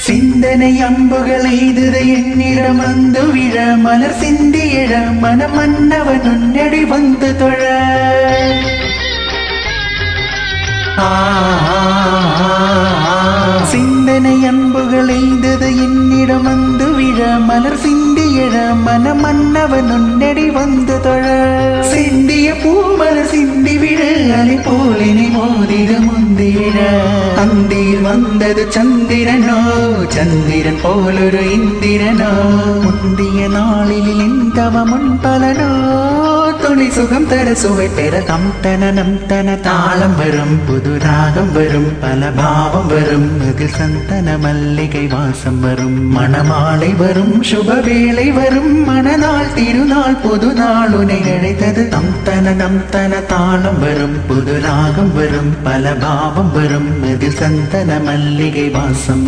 சிந்தனை அம்புகள் எய்துத என்னிடம் வந்து விழ மலர் சிந்தியிழ மனம் மன்னவன் உன்னடி வந்து தொழ சிந்தனை அன்புகள் எய்தது என்னிடம் வந்து விழ மலர் சிந்தியிழ மனம் மன்னவன் உன்னடி வந்து தொழ சிந்திய பூமலர் சிந்தி விழ அலை போலினை மோதிட முந்திட அந்தியில் வந்தது சந்திரனோ சந்திரன் போலொரு இந்திரனோ முந்திய நாளில் எந்தவ முன்பலனோ துணை சுகம் தர சுவை பெற தம் தன நம் தன தாளம் வரும் புது ராகம் வரும் பல பாவம் வரும் அதில் சந்தன மல்லிகை வாசம் வரும் மணமாலை வரும் சுப வேளை வரும் மணநாள் திருநாள் புது நாள் உனை அழைத்தது தம் தன நம் தன தாளம் வரும் புது ராகம் வரும் பல பாவம் வரும் அதில் சந்தன மல்லிகை வாசம் வரும்